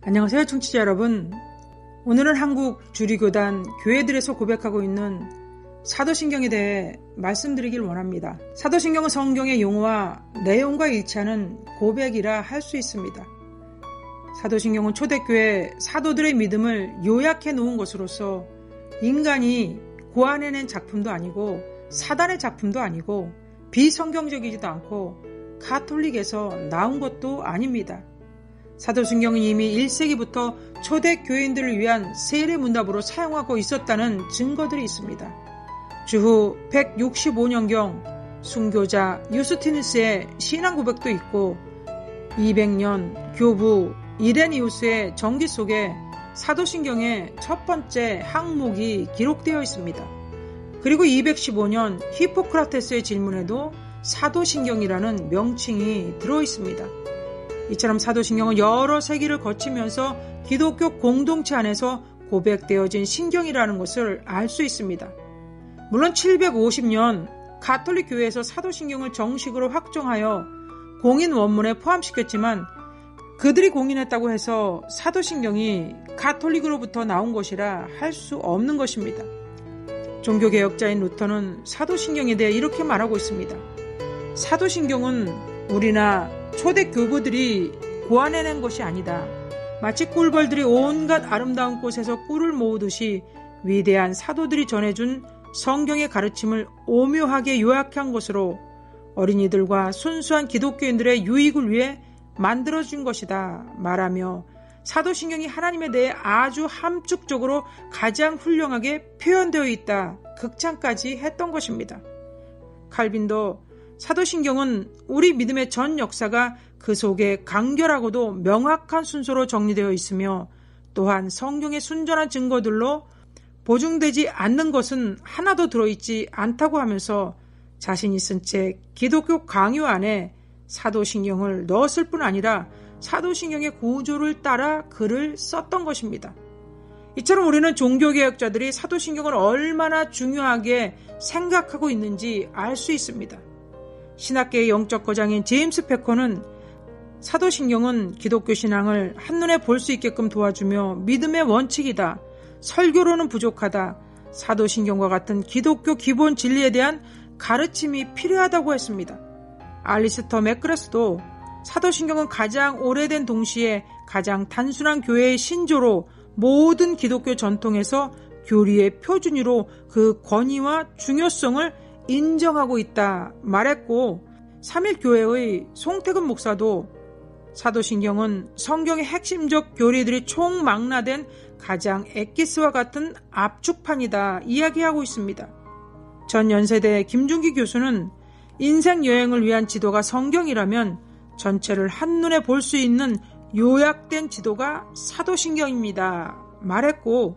안녕하세요, 청취자 여러분. 오늘은 한국 주리교단 교회들에서 고백하고 있는 사도신경에 대해 말씀드리길 원합니다. 사도신경은 성경의 용어와 내용과 일치하는 고백이라 할 수 있습니다. 사도신경은 초대교회 사도들의 믿음을 요약해 놓은 것으로서 인간이 고안해낸 작품도 아니고 사단의 작품도 아니고 비성경적이지도 않고 가톨릭에서 나온 것도 아닙니다. 사도신경은 이미 1세기부터 초대교인들을 위한 세례문답으로 사용하고 있었다는 증거들이 있습니다. 주후 165년경 순교자 유스티누스의 신앙 고백도 있고 200년 교부 이레니우스의 전기 속에 사도신경의 첫 번째 항목이 기록되어 있습니다. 그리고 215년 히포크라테스의 질문에도 사도신경이라는 명칭이 들어있습니다. 이처럼 사도신경은 여러 세기를 거치면서 기독교 공동체 안에서 고백되어진 신경이라는 것을 알 수 있습니다. 물론 750년 가톨릭 교회에서 사도신경을 정식으로 확정하여 공인 원문에 포함시켰지만 그들이 공인했다고 해서 사도신경이 가톨릭으로부터 나온 것이라 할 수 없는 것입니다. 종교개혁자인 루터는 사도신경에 대해 이렇게 말하고 있습니다. 사도신경은 우리나 초대 교부들이 고안해낸 것이 아니다. 마치 꿀벌들이 온갖 아름다운 꽃에서 꿀을 모으듯이 위대한 사도들이 전해준 성경의 가르침을 오묘하게 요약한 것으로 어린이들과 순수한 기독교인들의 유익을 위해 만들어진 것이다 말하며 사도신경이 하나님에 대해 아주 함축적으로 가장 훌륭하게 표현되어 있다 극찬까지 했던 것입니다. 칼빈도 사도신경은 우리 믿음의 전 역사가 그 속에 간결하고도 명확한 순서로 정리되어 있으며 또한 성경의 순전한 증거들로 보증되지 않는 것은 하나도 들어있지 않다고 하면서 자신이 쓴 책 기독교 강요 안에 사도신경을 넣었을 뿐 아니라 사도신경의 구조를 따라 글을 썼던 것입니다. 이처럼 우리는 종교개혁자들이 사도신경을 얼마나 중요하게 생각하고 있는지 알 수 있습니다. 신학계의 영적 거장인 제임스 패커는 사도신경은 기독교 신앙을 한눈에 볼 수 있게끔 도와주며 믿음의 원칙이다. 설교로는 부족하다. 사도신경과 같은 기독교 기본 진리에 대한 가르침이 필요하다고 했습니다. 알리스터 맥그레스도 사도신경은 가장 오래된 동시에 가장 단순한 교회의 신조로 모든 기독교 전통에서 교리의 표준으로 그 권위와 중요성을 인정하고 있다 말했고 3.1교회의 송태근 목사도 사도신경은 성경의 핵심적 교리들이 총망라된 가장 엑기스와 같은 압축판이다 이야기하고 있습니다. 전 연세대 김준기 교수는 인생 여행을 위한 지도가 성경이라면 전체를 한눈에 볼 수 있는 요약된 지도가 사도신경입니다 말했고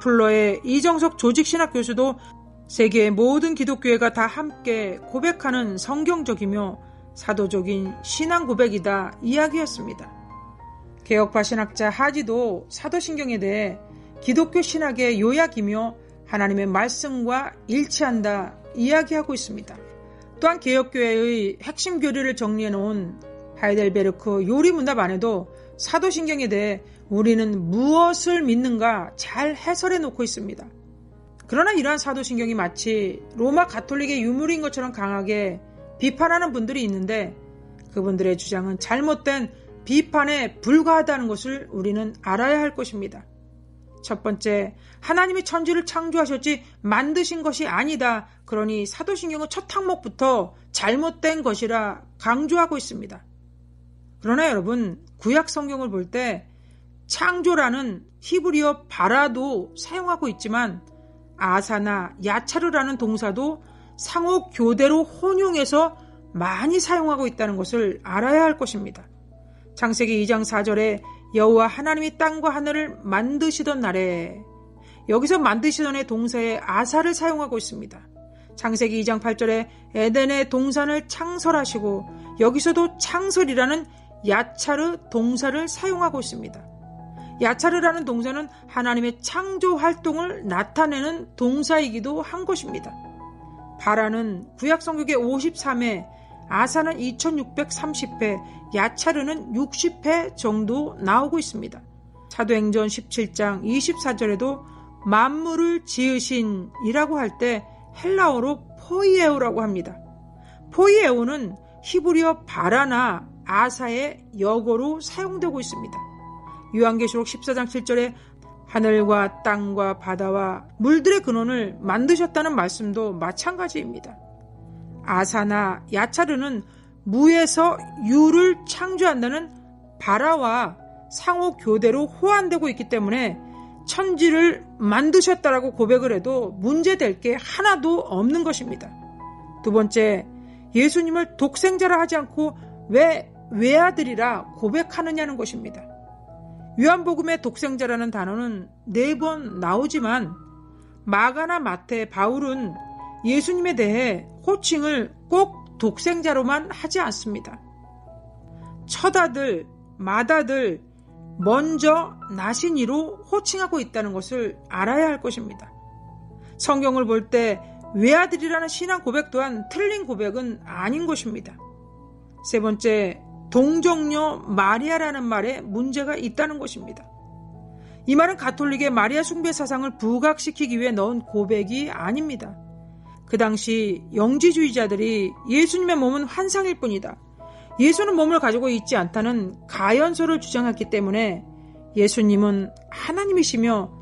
플러의 이정석 조직신학 교수도 세계의 모든 기독교회가 다 함께 고백하는 성경적이며 사도적인 신앙 고백이다 이야기했습니다. 개혁파 신학자 하지도 사도신경에 대해 기독교 신학의 요약이며 하나님의 말씀과 일치한다 이야기하고 있습니다. 또한 개혁교회의 핵심 교리를 정리해놓은 하이델베르크 요리문답 안에도 사도신경에 대해 우리는 무엇을 믿는가 잘 해설해 놓고 있습니다. 그러나 이러한 사도신경이 마치 로마 가톨릭의 유물인 것처럼 강하게 비판하는 분들이 있는데 그분들의 주장은 잘못된 비판에 불과하다는 것을 우리는 알아야 할 것입니다. 첫 번째, 하나님이 천지를 창조하셨지 만드신 것이 아니다. 그러니 사도신경은 첫 항목부터 잘못된 것이라 강조하고 있습니다. 그러나 여러분, 구약 성경을 볼 때 창조라는 히브리어 바라도 사용하고 있지만 아사나 야차르라는 동사도 상호 교대로 혼용해서 많이 사용하고 있다는 것을 알아야 할 것입니다. 창세기 2장 4절에 여호와 하나님이 땅과 하늘을 만드시던 날에 여기서 만드시던의 동사에 아사를 사용하고 있습니다. 창세기 2장 8절에 에덴의 동산을 창설하시고 여기서도 창설이라는 야차르 동사를 사용하고 있습니다. 야차르라는 동사는 하나님의 창조 활동을 나타내는 동사이기도 한 것입니다. 바라는 구약성경의 53회, 아사는 2630회, 야차르는 60회 정도 나오고 있습니다. 사도행전 17장 24절에도 만물을 지으신이라고 할 때 헬라어로 포이에오라고 합니다. 포이에오는 히브리어 바라나 아사의 역어로 사용되고 있습니다. 요한계시록 14장 7절에 하늘과 땅과 바다와 물들의 근원을 만드셨다는 말씀도 마찬가지입니다. 아사나 야차르는 무에서 유를 창조한다는 바라와 상호 교대로 호환되고 있기 때문에 천지를 만드셨다라고 고백을 해도 문제될 게 하나도 없는 것입니다. 두 번째, 예수님을 독생자라 하지 않고 왜 외아들이라 고백하느냐는 것입니다. 요한복음의 독생자라는 단어는 4번 나오지만 마가나 마태, 바울은 예수님에 대해 호칭을 꼭 독생자로만 하지 않습니다. 첫아들, 맏아들, 먼저 나신 이로 호칭하고 있다는 것을 알아야 할 것입니다. 성경을 볼 때 외아들이라는 신앙 고백 또한 틀린 고백은 아닌 것입니다. 세 번째, 동정녀 마리아라는 말에 문제가 있다는 것입니다. 이 말은 가톨릭의 마리아 숭배 사상을 부각시키기 위해 넣은 고백이 아닙니다. 그 당시 영지주의자들이 예수님의 몸은 환상일 뿐이다, 예수는 몸을 가지고 있지 않다는 가연설을 주장했기 때문에 예수님은 하나님이시며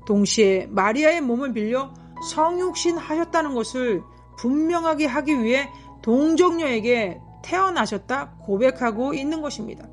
동시에 마리아의 몸을 빌려 성육신하셨다는 것을 분명하게 하기 위해 동정녀에게 태어나셨다 고백하고 있는 것입니다.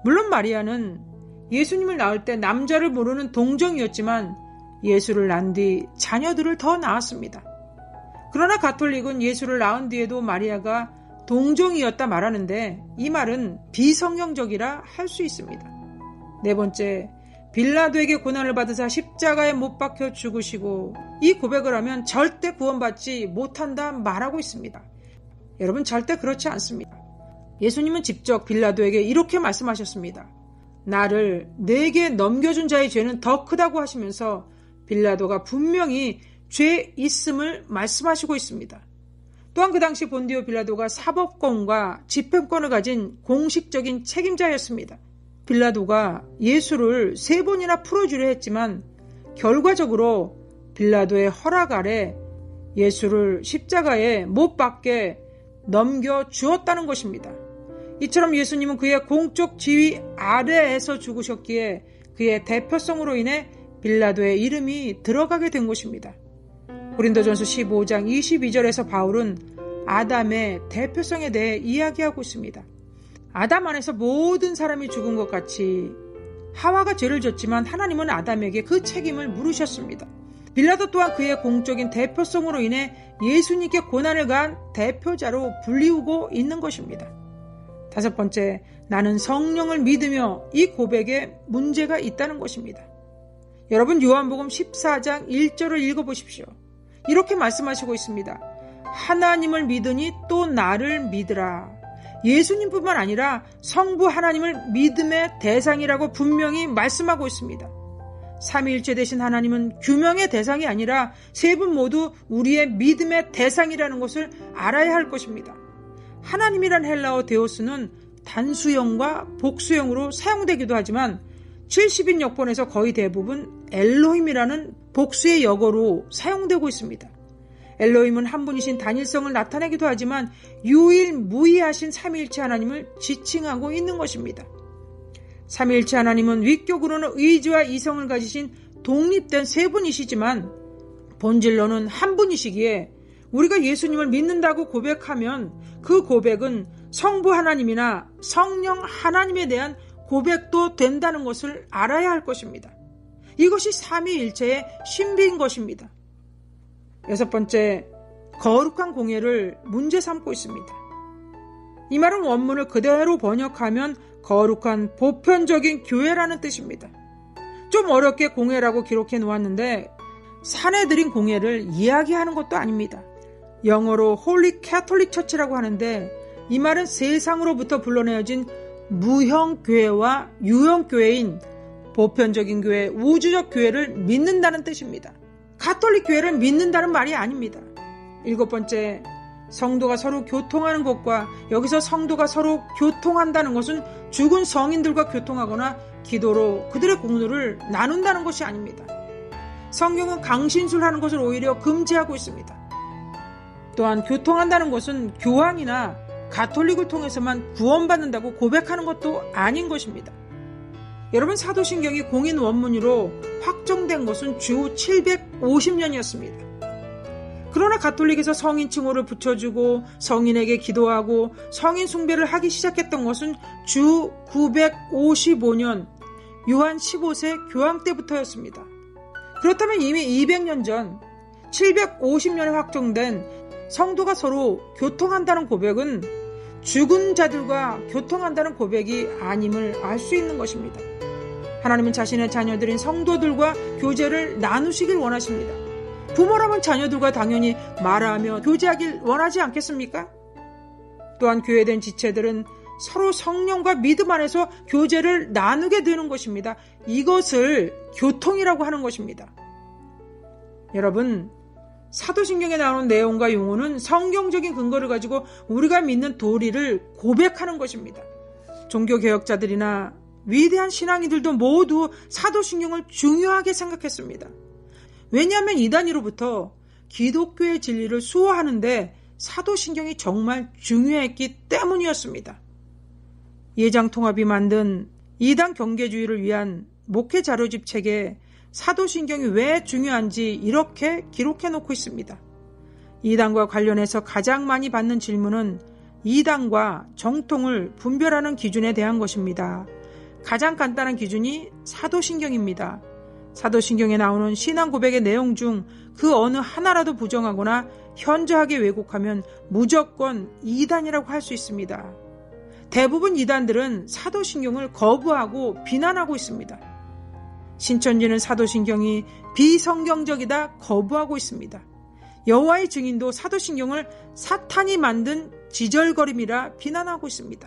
물론 마리아는 예수님을 낳을 때 남자를 모르는 동정이었지만 예수를 낳은 뒤 자녀들을 더 낳았습니다. 그러나 가톨릭은 예수를 낳은 뒤에도 마리아가 동정이었다 말하는데 이 말은 비성경적이라 할 수 있습니다. 네 번째, 빌라도에게 고난을 받으사 십자가에 못 박혀 죽으시고 이 고백을 하면 절대 구원받지 못한다 말하고 있습니다. 여러분, 절대 그렇지 않습니다. 예수님은 직접 빌라도에게 이렇게 말씀하셨습니다. 나를 내게 넘겨준 자의 죄는 더 크다고 하시면서 빌라도가 분명히 죄 있음을 말씀하시고 있습니다. 또한 그 당시 본디오 빌라도가 사법권과 집행권을 가진 공식적인 책임자였습니다. 빌라도가 예수를 3번이나 풀어주려 했지만 결과적으로 빌라도의 허락 아래 예수를 십자가에 못 박게 넘겨주었다는 것입니다. 이처럼 예수님은 그의 공적 지위 아래에서 죽으셨기에 그의 대표성으로 인해 빌라도의 이름이 들어가게 된 것입니다. 고린도전서 15장 22절에서 바울은 아담의 대표성에 대해 이야기하고 있습니다. 아담 안에서 모든 사람이 죽은 것 같이 하와가 죄를 졌지만 하나님은 아담에게 그 책임을 물으셨습니다. 빌라도 또한 그의 공적인 대표성으로 인해 예수님께 고난을 가한 대표자로 불리우고 있는 것입니다. 다섯 번째, 나는 성령을 믿으며 이 고백에 문제가 있다는 것입니다. 여러분, 요한복음 14장 1절을 읽어보십시오. 이렇게 말씀하시고 있습니다. 하나님을 믿으니 또 나를 믿으라. 예수님뿐만 아니라 성부 하나님을 믿음의 대상이라고 분명히 말씀하고 있습니다. 삼위일체 되신 하나님은 규명의 대상이 아니라 세 분 모두 우리의 믿음의 대상이라는 것을 알아야 할 것입니다. 하나님이란 헬라어 데오스는 단수형과 복수형으로 사용되기도 하지만 70인 역본에서 거의 대부분 엘로힘이라는 복수의 역어로 사용되고 있습니다. 엘로힘은 한 분이신 단일성을 나타내기도 하지만 유일무이하신 삼위일체 하나님을 지칭하고 있는 것입니다. 삼위일체 하나님은 위격으로는 의지와 이성을 가지신 독립된 세 분이시지만 본질로는 한 분이시기에 우리가 예수님을 믿는다고 고백하면 그 고백은 성부 하나님이나 성령 하나님에 대한 고백도 된다는 것을 알아야 할 것입니다. 이것이 삼위일체의 신비인 것입니다. 여섯 번째, 거룩한 공예를 문제 삼고 있습니다. 이 말은 원문을 그대로 번역하면 거룩한 보편적인 교회라는 뜻입니다. 좀 어렵게 공예라고 기록해 놓았는데 사내들인 공예를 이야기하는 것도 아닙니다. 영어로 홀리 캐톨릭 처치라고 하는데 이 말은 세상으로부터 불러내어진 무형 교회와 유형 교회인 보편적인 교회, 우주적 교회를 믿는다는 뜻입니다. 가톨릭 교회를 믿는다는 말이 아닙니다. 일곱 번째, 성도가 서로 교통하는 것과 여기서 성도가 서로 교통한다는 것은 죽은 성인들과 교통하거나 기도로 그들의 공로를 나눈다는 것이 아닙니다. 성경은 강신술하는 것을 오히려 금지하고 있습니다. 또한 교통한다는 것은 교황이나 가톨릭을 통해서만 구원받는다고 고백하는 것도 아닌 것입니다. 여러분, 사도신경이 공인 원문으로 확정된 것은 주 750년이었습니다. 그러나 가톨릭에서 성인 칭호를 붙여주고 성인에게 기도하고 성인 숭배를 하기 시작했던 것은 주 955년 요한 15세 교황 때부터였습니다. 그렇다면 이미 200년 전 750년에 확정된 성도가 서로 교통한다는 고백은 죽은 자들과 교통한다는 고백이 아님을 알 수 있는 것입니다. 하나님은 자신의 자녀들인 성도들과 교제를 나누시길 원하십니다. 부모라면 자녀들과 당연히 말하며 교제하길 원하지 않겠습니까? 또한 교회된 지체들은 서로 성령과 믿음 안에서 교제를 나누게 되는 것입니다. 이것을 교통이라고 하는 것입니다. 여러분, 사도신경에 나오는 내용과 용어는 성경적인 근거를 가지고 우리가 믿는 도리를 고백하는 것입니다. 종교개혁자들이나 위대한 신앙인들도 모두 사도신경을 중요하게 생각했습니다. 왜냐하면 이단위로부터 기독교의 진리를 수호하는데 사도신경이 정말 중요했기 때문이었습니다. 예장통합이 만든 이단 경계주의를 위한 목회 자료집 책에 사도신경이 왜 중요한지 이렇게 기록해 놓고 있습니다. 이단과 관련해서 가장 많이 받는 질문은 이단과 정통을 분별하는 기준에 대한 것입니다. 가장 간단한 기준이 사도신경입니다. 사도신경에 나오는 신앙 고백의 내용 중 그 어느 하나라도 부정하거나 현저하게 왜곡하면 무조건 이단이라고 할 수 있습니다. 대부분 이단들은 사도신경을 거부하고 비난하고 있습니다. 신천지는 사도신경이 비성경적이다 거부하고 있습니다. 여호와의 증인도 사도신경을 사탄이 만든 지절거림이라 비난하고 있습니다.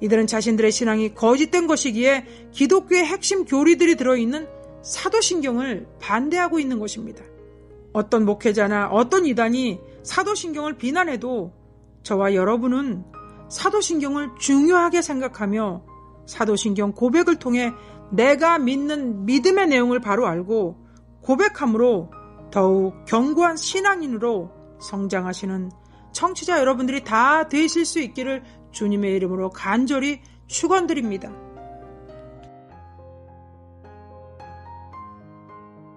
이들은 자신들의 신앙이 거짓된 것이기에 기독교의 핵심 교리들이 들어있는 사도신경을 반대하고 있는 것입니다. 어떤 목회자나 어떤 이단이 사도신경을 비난해도 저와 여러분은 사도신경을 중요하게 생각하며 사도신경 고백을 통해 내가 믿는 믿음의 내용을 바로 알고 고백함으로 더욱 견고한 신앙인으로 성장하시는 청취자 여러분들이 다 되실 수 있기를 주님의 이름으로 간절히 축원드립니다.